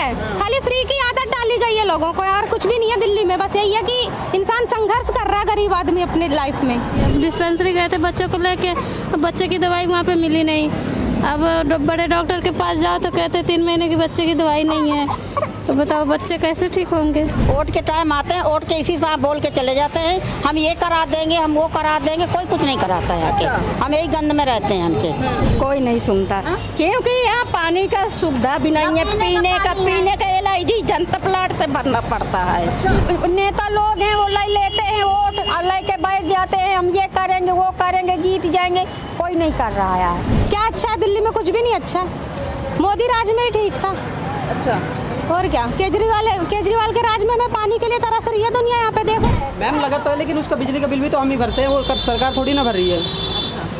है, खाली फ्री की आदत डाली गई है लोगों को, और कुछ भी नहीं है दिल्ली में। बस यही है कि इंसान संघर्ष कर रहा है, गरीब आदमी अपने लाइफ में। डिस्पेंसरी गए थे बच्चों को लेके, बच्चे की दवाई वहाँ पे मिली नहीं। अब बड़े डॉक्टर के पास जाओ तो कहते 3 महीने की बच्चे की दवाई नहीं है, तो बताओ बच्चे कैसे ठीक होंगे। वोट के टाइम आते हैं, वोट के इसी साथ बोल के चले जाते हैं, हम ये करा देंगे, हम वो करा देंगे, कोई कुछ नहीं कराता है आके। हम यही गंद में रहते हैं हमके। कोई नहीं सुनता, क्योंकि यहाँ पानी का सुविधा भी नहीं है, पीने का LIG जनता प्लाट से भरना पड़ता है। नेता लोग हैं वो लेते हैं वोट और लेके बैठ जाते हैं, हम ये करेंगे वो करेंगे, जीत जाएंगे, कोई नहीं कर रहा है। क्या अच्छा है दिल्ली में? कुछ भी नहीं अच्छा, मोदी राज में ही ठीक था। अच्छा, और क्या, केजरीवाल के राज में हमें पानी के लिए तरस रही है दुनिया। यहाँ पे देखो मैम लगा तो है, लेकिन उसका बिजली का बिल भी तो हम ही भरते हैं, वो सरकार थोड़ी ना भर रही है।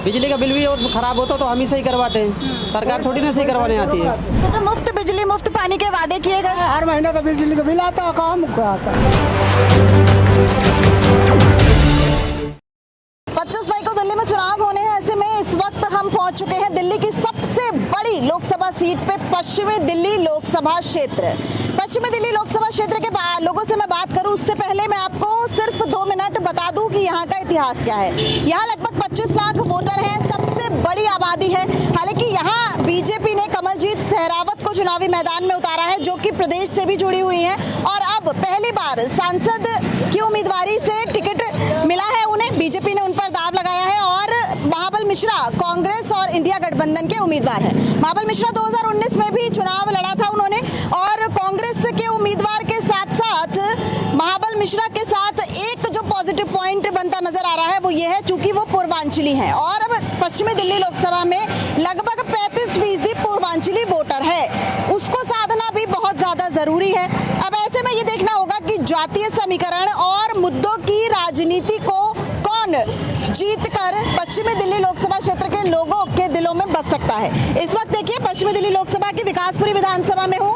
बिजली का बिल भी और खराब होता तो हम ही सही करवाते हैं, सरकार थोड़ी ना सही करवाने आती है। तो जो मुफ्त बिजली मुफ्त पानी के वादे किए गए, हर महीने का बिजली का बिल आता, काम आता। 25 मई को दिल्ली में चुनाव होने हैं। ऐसे में इस वक्त हम पहुंच चुके हैं दिल्ली की सबसे बड़ी लोकसभा सीट पे, पश्चिमी दिल्ली लोकसभा क्षेत्र। पश्चिमी दिल्ली लोकसभा क्षेत्र के लोगों से मैं बात करूं उससे पहले मैं आपको सिर्फ 2 मिनट बता दूं कि यहाँ का इतिहास क्या है। यहाँ लगभग 25 लाख वोटर हैं, सबसे बड़ी आबादी है। हालांकि यहाँ बीजेपी ने कमलजीत सहरावत को चुनावी मैदान में उतारा है, जो कि प्रदेश से भी जुड़ी हुई हैं, और अब पहली बार सांसद की उम्मीदवारी से टिकट मिला है उन्हें। बीजेपी ने उन पर दाव लगाया है और महाबल मिश्रा कांग्रेस और इंडिया गठबंधन के उम्मीदवार हैं। महाबल मिश्रा 2019 में भी चुनाव लड़ा था उन्होंने, और कांग्रेस के उम्मीदवार के साथ साथ महाबल मिश्रा के साथ एक जो पॉजिटिव पॉइंट बनता नजर आ रहा है वो ये है, चूंकि वो पूर्वांचली हैं, और अब पश्चिमी दिल्ली लोकसभा में लगभग 35% पूर्वांचली वोटर है, उसको साधना भी बहुत ज्यादा जरूरी है। अब ऐसे में ये देखना होगा कि जातीय समीकरण और मुद्दों की राजनीति को कौन जीतकर पश्चिमी दिल्ली लोकसभा क्षेत्र के लोगों के दिलों में बस सकता है। इस वक्त देखिए पश्चिमी दिल्ली लोकसभा की विकासपुरी विधानसभा में हूँ।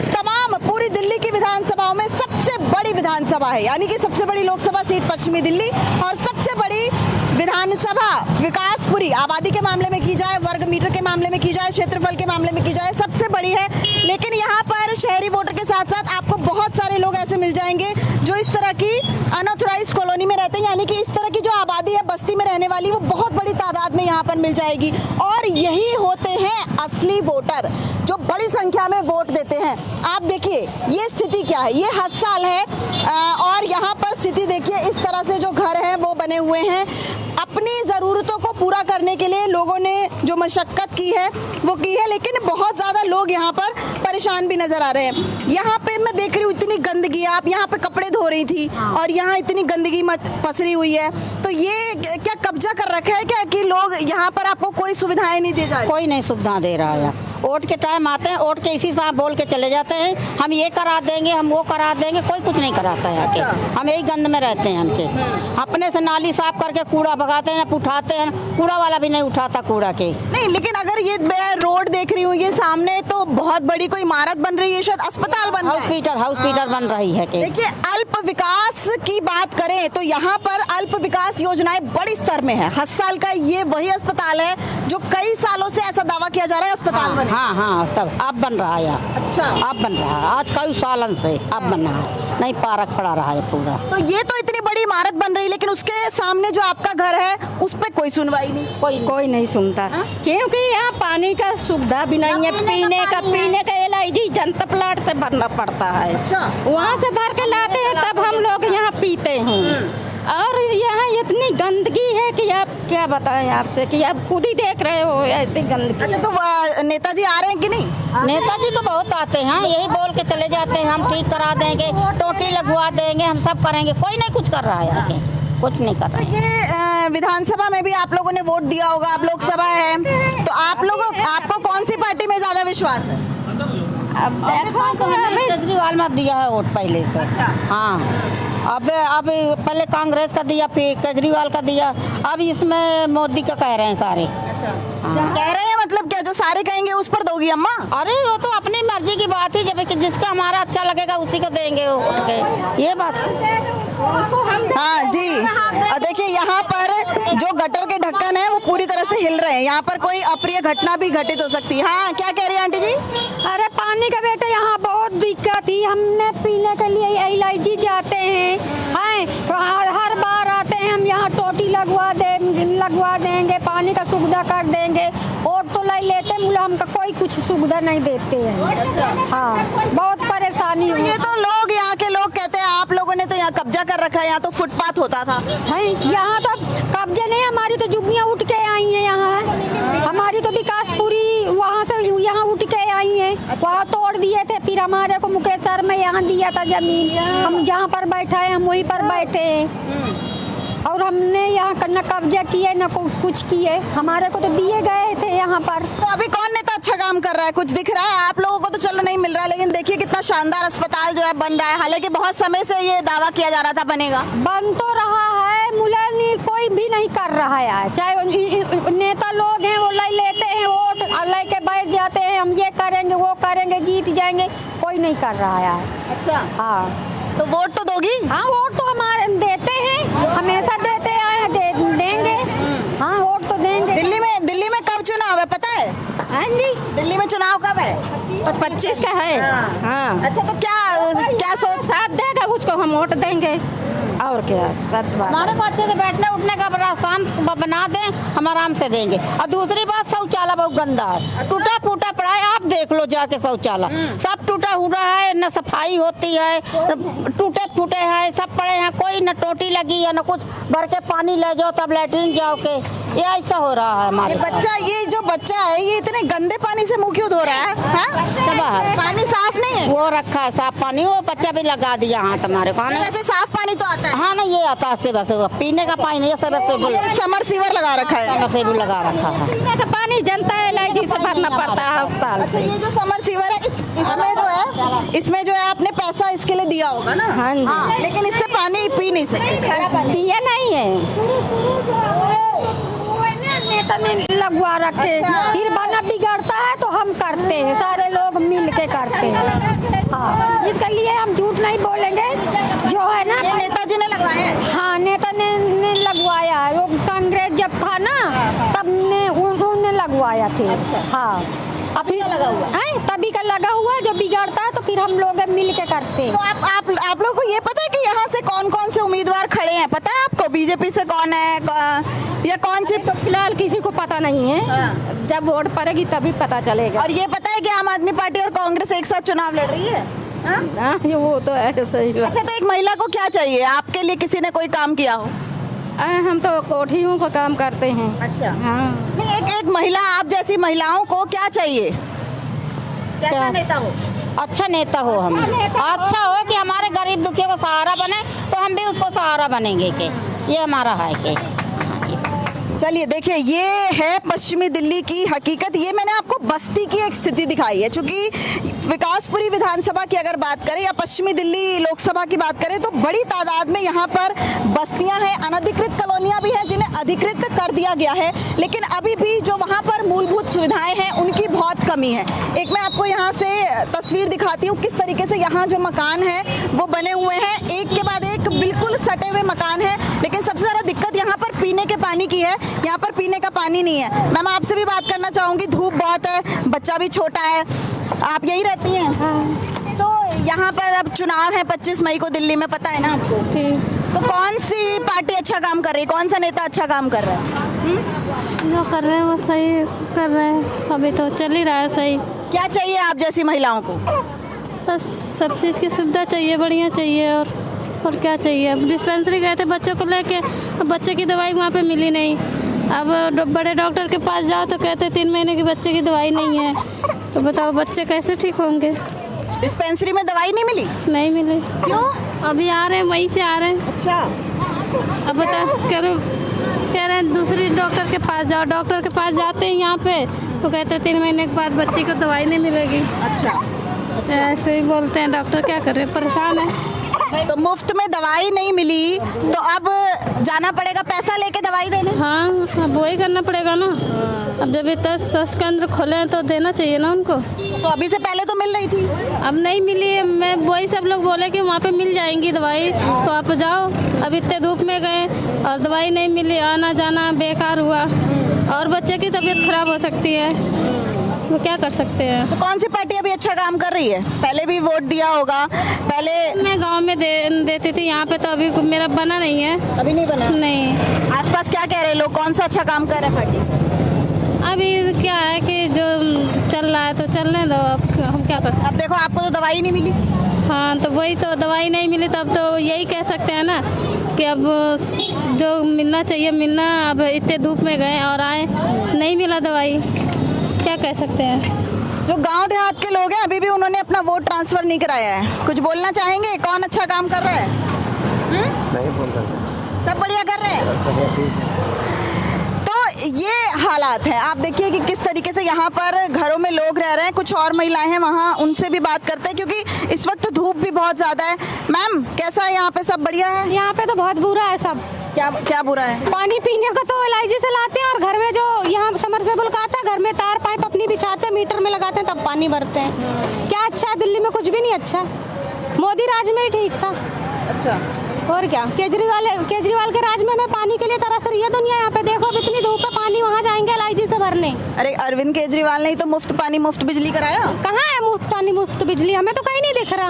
तमाम पूरी दिल्ली की विधानसभाओं में सबसे बड़ी विधानसभा है, यानी कि सबसे बड़ी लोकसभा सीट पश्चिमी दिल्ली, और सबसे बड़ी विधानसभा विकासपुरी, आबादी के मामले में की जाए, वर्ग मीटर के मामले में की जाए, क्षेत्रफल के मामले में की जाए, सबसे बड़ी है। लेकिन यहाँ पर शहरी वोटर के साथ साथ आपको बहुत सारे लोग ऐसे मिल जाएंगे जो इस तरह की अनऑथराइज्ड कॉलोनी में रहते हैं, यानी कि इस तरह की जो आबादी है बस्ती में रहने वाली, वो बहुत बड़ी तादाद में यहाँ पर मिल जाएगी, और यही होते हैं असली वोटर जो बड़ी संख्या में वोट देते हैं। आप देखिए ये स्थिति क्या है, ये हर साल है, और यहाँ पर स्थिति देखिए, इस तरह से जो घर हैं वो बने हुए हैं। अपनी ज़रूरतों को पूरा करने के लिए लोगों ने जो मशक्क़त की है वो की है, लेकिन बहुत ज़्यादा लोग यहाँ पर परेशान भी नज़र आ रहे हैं। यहाँ पे मैं देख रही हूँ इतनी गंदगी, आप यहाँ पे कपड़े धो रही थी और यहाँ इतनी गंदगी पसरी हुई है, तो ये क्या कब्जा कर रखा है क्या कि लोग यहाँ पर आपको कोई सुविधाएं नहीं दे जाए? कोई नहीं सुविधा दे रहा है। वोट के टाइम आते हैं, वोट के इसी साथ बोल के चले जाते हैं, हम ये करा देंगे, हम वो करा देंगे, कोई कुछ नहीं कराता है आके। हम यही गंद में रहते हैं हमके। अपने से नाली साफ करके कूड़ा भगाते हैं, उठाते हैं, कूड़ा वाला भी नहीं उठाता कूड़ा के। नहीं, लेकिन अगर ये रोड देख रही हूँ, ये सामने तो बहुत बड़ी कोई इमारत बन रही है, शायद अस्पताल बन रहा है, हॉस्पिटल बन रही है। देखिए अल्प विकास की बात करें तो यहाँ पर अल्प विकास योजनाएं बड़ी स्तर में है। हर साल का ये वही अस्पताल है जो कई सालों से ऐसा दावा किया जा रहा है अस्पताल बने। हाँ, तब अब बन रहा है। अच्छा, अब बन रहा है, आज कई सालन से अब बन रहा है, नहीं पार्क पड़ा रहा है पूरा। तो ये तो इतनी बड़ी इमारत बन रही है, लेकिन उसके सामने जो आपका घर है उस पे कोई सुनवाई नहीं, कोई नहीं सुनता, क्योंकि यहाँ पानी का सुविधा भी नहीं है, पीने का LIG जनता प्लाट से भरना पड़ता है। अच्छा, वहाँ से भर के लाते हैं तब हम लोग यहाँ पीते हैं, और यहाँ इतनी गंदगी है कि आप क्या बताएं आपसे, कि आप खुद ही देख रहे हो ऐसी गंदगी। अच्छा, तो नेताजी आ रहे हैं कि नहीं? नेताजी तो बहुत आते हैं, यही बोल के चले जाते हैं, हम ठीक करा देंगे, टोटी लगवा देंगे, हम सब करेंगे, कोई नहीं कुछ कर रहा है आगे, कुछ नहीं कर रहा। तो ये विधानसभा में भी आप लोगों ने वोट दिया होगा, अब लोकसभा है, तो आपको कौन सी पार्टी में ज्यादा विश्वास है? अब देखो केजरीवाल में दिया है वोट पहले से। हाँ, अब पहले कांग्रेस का दिया, फिर केजरीवाल का दिया, अब इसमें मोदी का कह रहे हैं सारे। हाँ। कह रहे हैं मतलब क्या, जो सारे कहेंगे उस पर दोगी अम्मा? अरे वो तो अपनी मर्जी की बात है, जब कि जिसका हमारा अच्छा लगेगा उसी को देंगे वोट के, ये बात। हाँ जी, और देखिए यहाँ पर जो गटर के ढक्कन है वो पूरी तरह से हिल रहे हैं, यहाँ पर कोई अप्रिय घटना भी घटित हो सकती है। हाँ, क्या कह रही है आंटी जी? अरे पानी का बेटे यहाँ बहुत हमने पीने के लिए एलआईजी जाते हैं, हर बार आते हैं हम यहाँ टोटी लगवा देंगे, पानी का सुविधा कर देंगे, और तो लाई लेते हैं, बोले हमका कोई कुछ सुविधा नहीं देते हैं। हाँ, बहुत परेशानी तो हुई ये तो लोग, यहाँ के लोग कहते हैं आप लोगों ने तो यहाँ कब्जा कर रखा है, यहाँ तो फुटपाथ होता था। है, यहाँ तो कब्जे नहीं, हमारी तो जुग्गियाँ उठ के आई हैं यहाँ, हमारी तो विकासपुरी वहाँ से यहाँ उठ के आई हैं, वहाँ तोड़ दिए थे, फिर हमारे को मुकेशर में यहाँ दिया था जमीन, हम जहाँ पर बैठा है हम वहीं पर बैठे हैं, और हमने यहाँ न कब्जा किए न कुछ किए, हमारे को तो दिए गए थे यहाँ पर। तो अभी कौन नेता अच्छा काम कर रहा है, कुछ दिख रहा है? आप लोगों को तो चलो नहीं मिल रहा है, लेकिन देखिए कितना शानदार अस्पताल जो है बन रहा है, हालांकि बहुत समय से ये दावा किया जा रहा था बनेगा। बन तो रहा है, मुलानी कोई भी नहीं कर रहा है, चाहे नेता लोग हैं वो लाई लेते हैं वोट, लेके बैठ जाते हैं, हम ये करेंगे वो करेंगे, जीत जाएंगे, कोई नहीं कर रहा है। अच्छा, हाँ, तो वोट तो दोगी? हाँ, वोट तो हमारे देते हैं, हमेशा देते आए हैं, देंगे। हाँ, वोट तो देंगे। दिल्ली में कब चुनाव है पता है? हाँ जी, दिल्ली में चुनाव कब है? 25 का है। हाँ। अच्छा, तो क्या सोच? साथ देगा उसको हम वोट देंगे, और क्या सत बात हमारे को अच्छे से बैठने उठने का आसान बना दें, हम आराम से देंगे। और दूसरी बात, शौचालय बहुत गंदा है, टूटा फूटा पड़ा है, आप देख लो जाके शौचालय सब टूटा हुआ है, न सफाई होती है, टूटे फूटे हैं, सब पड़े हैं, कोई न टोटी लगी है न कुछ, भर के पानी ले जाओ तब लेटरिन जाओ के, ये ऐसा हो रहा है हमारे। ये जो बच्चा है ये इतने गंदे पानी से मुंह क्यों धो रहा है? हाँ? पानी साफ नहीं है? वो रखा है साफ पानी, वो बच्चा भी लगा दिया हाथ हमारे पानी। वैसे साफ पानी तो आता है? हाँ, नहीं ये आता है, बस पीने का पानी नहीं, समर सीवर लगा रखा है? से भी लगा रखा है। पीने का पानी जनता एलआईजी से भरना पड़ता है अस्पताल अच्छा, ये जो समर सीवर है इसमें जो है आपने पैसा इसके लिए दिया होगा ना? हाँ जी। लेकिन इससे पानी पी नहीं सकते। दिया नहीं है, नेता ने लगवा रखे, फिर बना बिगड़ता है तो हम करते हैं, सारे लोग मिल के करते हैं। हाँ, इसके लिए हम झूठ नहीं बोलेंगे, जो है ना। ये नेताजी ने लगवाया है? हाँ, नेता ने लगवाया है, वो कांग्रेस जब था ना तब उन्होंने लगवाया थे। हाँ, अभी लगा हुआ है, तभी का लगा हुआ है, जो बिगाड़ता है तो फिर हम लोग मिल के करते हैं। तो आप लोगों को ये पता है कि यहाँ से कौन से उम्मीदवार खड़े हैं? पता है आपको बीजेपी से कौन है या कौन से? फिलहाल किसी को पता नहीं है, जब वोट पड़ेगी तभी पता चलेगा। और ये पता है कि आम आदमी पार्टी और कांग्रेस एक साथ चुनाव लड़ रही है? हाँ, वो तो है सही। अच्छा, तो एक महिला को क्या चाहिए? आपके लिए किसी ने कोई काम किया हो? हम तो कोठियों का काम करते हैं। अच्छा, हाँ। नहीं, एक महिला, आप जैसी महिलाओं को क्या चाहिए? कैसा नेता हो? अच्छा नेता हो, हमें अच्छा हो कि हमारे गरीब दुखियों को सहारा बने, तो हम भी उसको सहारा बनेंगे के, ये हमारा है के। चलिए देखिए, ये है पश्चिमी दिल्ली की हकीकत। ये मैंने आपको बस्ती की एक स्थिति दिखाई है, चूंकि विकासपुरी विधानसभा की अगर बात करें या पश्चिमी दिल्ली लोकसभा की बात करें तो बड़ी तादाद में यहाँ पर बस्तियां हैं, अनधिकृत कॉलोनियां भी हैं जिन्हें अधिकृत कर दिया गया है, लेकिन अभी भी जो वहाँ पर मूलभूत सुविधाएं हैं उनकी बहुत कमी है। एक मैं आपको यहाँ से तस्वीर दिखाती हूँ किस तरीके से यहाँ जो मकान है वो बने हुए हैं, एक के बाद एक बिल्कुल सटे हुए मकान है, लेकिन सबसे ज़्यादा दिक्कत यहाँ पर पीने के पानी की है। यहाँ पर पीने का पानी नहीं है। मैम, आपसे भी बात करना चाहूँगी, धूप बहुत है, बच्चा भी छोटा है, आप यही रहती हैं? हाँ। तो यहाँ पर अब चुनाव है 25 मई को दिल्ली में, पता है ना आपको? ठीक, तो कौन सी पार्टी अच्छा काम कर रही है, कौन सा नेता अच्छा काम कर रहा है? जो कर रहे हैं वो सही कर रहे हैं, अभी तो चल ही रहा है सही। क्या चाहिए आप जैसी महिलाओं को? बस सब चीज़ की सुविधा चाहिए, बढ़िया चाहिए, और क्या चाहिए। अब डिस्पेंसरी गए थे बच्चों को लेके, अब बच्चे की दवाई वहाँ पे मिली नहीं, अब बड़े डॉक्टर के पास जाओ तो कहते 3 महीने की बच्चे की दवाई नहीं है, तो बताओ बच्चे कैसे ठीक होंगे। डिस्पेंसरी में दवाई नहीं मिली? नहीं मिली। क्यों? अभी आ रहे हैं, वहीं से आ रहे हैं। अच्छा, अब बताओ, कह रहे हैं दूसरी डॉक्टर के पास जाओ, डॉक्टर के पास जाते हैं यहाँ पे तो कहते हैं 3 महीने के बाद बच्चे को दवाई नहीं मिलेगी। अच्छा, ऐसे ही बोलते हैं डॉक्टर, क्या करें, परेशान है। तो मुफ्त में दवाई नहीं मिली तो अब जाना पड़ेगा पैसा लेके दवाई देने? हाँ, अब वही करना पड़ेगा ना। अब जब इतना स्वास्थ्य केंद्र खोले हैं तो देना चाहिए ना उनको। तो अभी से पहले तो मिल रही थी? अब नहीं मिली। मैं वही सब लोग बोले कि वहाँ पे मिल जाएंगी दवाई, तो आप जाओ। अब इतने धूप में गए और दवाई नहीं मिली, आना जाना बेकार हुआ, और बच्चे की तबीयत खराब हो सकती है। वो क्या कर सकते हैं। तो कौन सी पार्टी अभी अच्छा काम कर रही है? पहले भी वोट दिया होगा, पहले मैं गांव में देती थी, यहाँ पे तो अभी मेरा बना नहीं है। अभी नहीं बना? नहीं, आसपास क्या कह रहे हैं लोग, कौन सा अच्छा काम कर रहा है पार्टी? अभी क्या है कि जो चल रहा है तो चलने दो, अब हम क्या कर सकते अब देखो आपको तो दवाई नहीं मिली। हैं। हाँ, तो वही तो, दवाई नहीं मिली तो अब तो यही कह सकते हैं ना कि अब जो मिलना चाहिए मिलना, अब इतने धूप में गए और आए नहीं मिला दवाई, क्या कह सकते हैं। जो गांव देहात के लोग हैं अभी भी उन्होंने अपना वोट ट्रांसफर नहीं कराया है, कुछ बोलना चाहेंगे? कौन अच्छा काम कर रहा है? नहीं बोल रहे, सब बढ़िया कर रहे हैं। तो ये हालात है, आप देखिए कि किस तरीके से यहाँ पर घरों में लोग रह रहे हैं। कुछ और महिलाएं हैं वहाँ, उनसे भी बात करते हैं क्योंकि इस वक्त धूप भी बहुत ज्यादा है। मैम कैसा है यहाँ पे, सब बढ़िया है? यहाँ पे तो बहुत बुरा है सब। क्या क्या बुरा है? पानी पीने का तो LIG से लाते हैं और घर में जो यहाँ समरसेबल का आता है, घर में तार पाइप अपनी बिछाते हैं, मीटर में लगाते हैं, तब पानी भरते हैं। क्या अच्छा है? दिल्ली में कुछ भी नहीं अच्छा है, मोदी राज में ही ठीक था। अच्छा, और क्या, केजरीवाल के राज में हमें पानी के लिए तरस रही है दुनिया। यहाँ पे देखो अब इतनी धूप है, पानी वहाँ जाएंगे LIG से भरने। अरे अरविंद केजरीवाल ने ही तो मुफ्त पानी मुफ्त बिजली कराया। कहाँ है मुफ्त पानी मुफ्त बिजली? हमें तो कहीं नहीं दिख रहा।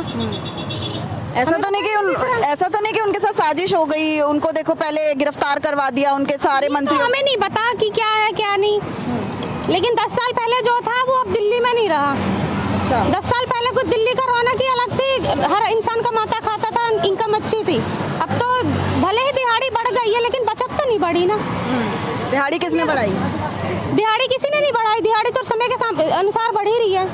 ऐसा तो नहीं कि उनके साथ साजिश हो गई, उनको देखो पहले गिरफ्तार करवा दिया उनके सारे तो मंत्री। हमें नहीं पता कि क्या है क्या नहीं, लेकिन 10 साल पहले जो था वो अब दिल्ली में नहीं रहा। 10 साल पहले कुछ दिल्ली का रौनक ही अलग थी, हर इंसान कमाता खाता था, इनकम अच्छी थी। अब तो भले ही दिहाड़ी बढ़ गई है लेकिन बचत तो नहीं बढ़ी ना। दिहाड़ी किसने बढ़ाई? दिहाड़ी किसी ने नहीं बढ़ाई, दिहाड़ी तो समय के अनुसार बढ़ ही रही है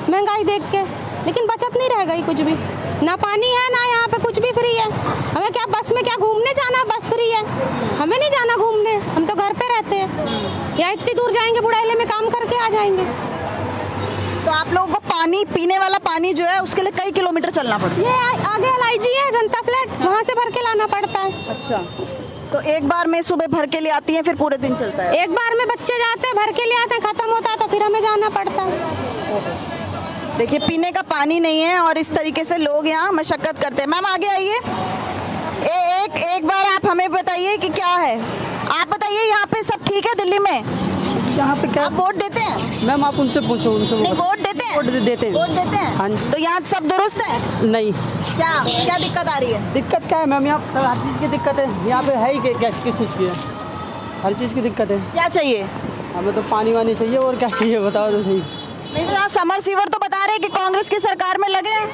महंगाई देख के, लेकिन बचत नहीं रह गई कुछ भी। ना पानी है ना यहाँ पे कुछ भी फ्री है। हमें क्या बस में क्या घूमने जाना, बस फ्री है, हमें नहीं जाना घूमने, हम तो घर पे रहते हैं। या इतनी दूर जाएंगे बुढ़ाइले में काम करके आ जाएंगे। तो आप लोगों को पानी, पीने वाला पानी जो है उसके लिए कई किलोमीटर चलना पड़ता है। ये आगे LIG है जनता फ्लैट, वहाँ से भर के लाना पड़ता है। अच्छा, तो एक बार में सुबह भर के ले आती है, फिर पूरे दिन चलता है? एक बार में बच्चे जाते हैं भर के ले आते हैं, खत्म होता है तो फिर हमें जाना पड़ता है। देखिए पीने का पानी नहीं है और इस तरीके से लोग यहाँ मशक्कत करते हैं। मैम आगे आइए, एक बार आप हमें बताइए कि क्या है, आप बताइए यहाँ पे सब ठीक है दिल्ली में? यहाँ पे क्या आप वोट देते हैं? मैम आप उनसे पूछो, उनसे नहीं, वोट देते हैं? वोट देते हैं। वोट देते हैं? हाँ जी। तो यहाँ सब दुरुस्त है? नहीं। क्या क्या दिक्कत आ रही है? दिक्कत क्या है मैम, यहाँ पर हर चीज़ की दिक्कत है। यहाँ पे है ही किस चीज़ की है, हर चीज़ की दिक्कत है। क्या चाहिए? हमें तो पानी वानी चाहिए, और क्या चाहिए बताओ तो सही। नहीं तो यहाँ समर सीवर तो बता रहे हैं कि कांग्रेस की सरकार में लगे हैं।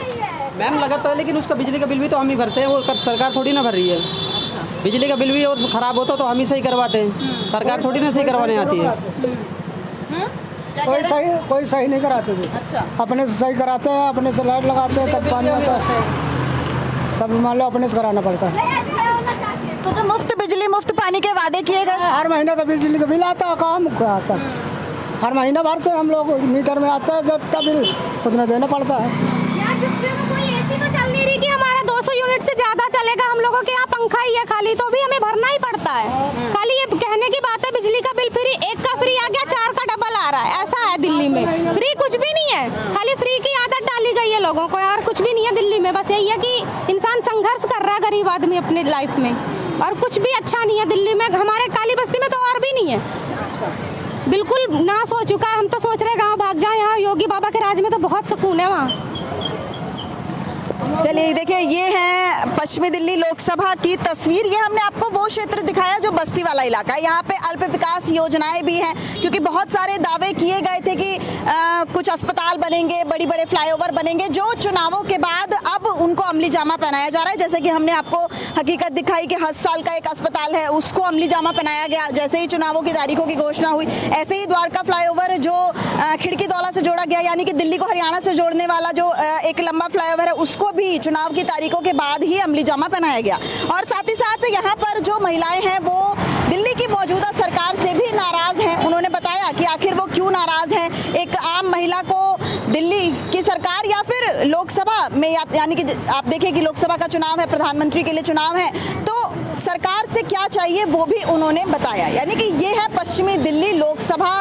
मैम लगा तो है, लेकिन उसका बिजली का बिल भी तो हम ही भरते हैं, वो सरकार थोड़ी ना भर रही है। बिजली का बिल भी और ख़राब होता तो हम ही सही करवाते हैं, सरकार थोड़ी ना सही करवाने आती है। कोई सही नहीं कराते थे। अच्छा, अपने से सही कराते हैं, अपने से लाइट लगाते हैं, तब पानी आता है। सब मान लो अपने से कराना पड़ता है। तो जो मुफ्त बिजली मुफ्त पानी के वादे किए गए, हर महीने तो बिजली का बिल आता है, काम आता है। हर महीना भरते हैं हम लोग, मीटर में आता है जब तब बिल उतना देना पड़ता है। कोई ऐसी तो चल नहीं रही कि हमारा 200 यूनिट से ज्यादा चलेगा, हम लोगों के यहाँ पंखा ही है खाली, तो भी हमें भरना ही पड़ता है। खाली ये कहने की बात है बिजली का बिल फ्री, एक का फ्री आ गया 4 का डबल आ रहा है, ऐसा है दिल्ली में। फ्री कुछ भी नहीं है, खाली फ्री की आदत डाली गई है लोगों को, और कुछ भी नहीं है दिल्ली में। बस यही है कि इंसान संघर्ष कर रहा है, गरीब आदमी अपने लाइफ में, और कुछ भी अच्छा नहीं है दिल्ली में। हमारे काली बस्ती में तो और भी नहीं है, बिल्कुल नाश हो चुका है। हम तो सोच रहे गाँव भाग जाए, यहाँ योगी बाबा के राज में तो बहुत सुकून है वहाँ। चलिए देखिए ये है पश्चिमी दिल्ली लोकसभा की तस्वीर। ये हमने आपको वो क्षेत्र दिखाया जो बस्ती वाला इलाका है। यहाँ पे अल्प विकास योजनाएं भी हैं, क्योंकि बहुत सारे दावे किए गए थे कि कुछ अस्पताल बनेंगे, बड़ी बड़े फ्लाईओवर बनेंगे, जो चुनावों के बाद अब उनको अमली जामा पहनाया जा रहा है। जैसे कि हमने आपको हकीकत दिखाई कि 10 साल का एक अस्पताल है, उसको अमली जामा पहनाया गया जैसे ही चुनावों की तारीखों की घोषणा हुई। ऐसे ही द्वारका फ्लाईओवर जो खिड़की दौला से जोड़ा गया, यानी कि दिल्ली को हरियाणा से जोड़ने वाला जो एक लंबा फ्लाईओवर है, उसको भी चुनाव की तारीखों के बाद ही अमली जामा पहनाया गया। और साथ ही साथ यहाँ पर जो महिलाएं हैं वो दिल्ली की मौजूदा सरकार से भी नाराज हैं। उन्होंने बताया कि आखिर वो क्यों नाराज हैं। एक आम महिला को दिल्ली की सरकार या फिर लोकसभा में, यानी कि आप देखिए कि लोकसभा का चुनाव है, प्रधानमंत्री के लिए चुनाव है, तो सरकार से क्या चाहिए वो भी उन्होंने बताया। यानी कि ये है पश्चिमी दिल्ली लोकसभा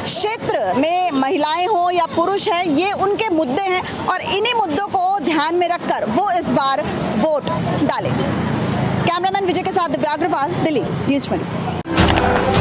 क्षेत्र में महिलाएं हो या पुरुष हैं, ये उनके मुद्दे हैं और इन्हीं मुद्दों को ध्यान में रखकर वो इस बार वोट डालेंगे। कैमरामैन विजय के साथ दिव्या अग्रवाल, दिल्ली न्यूज़ 24।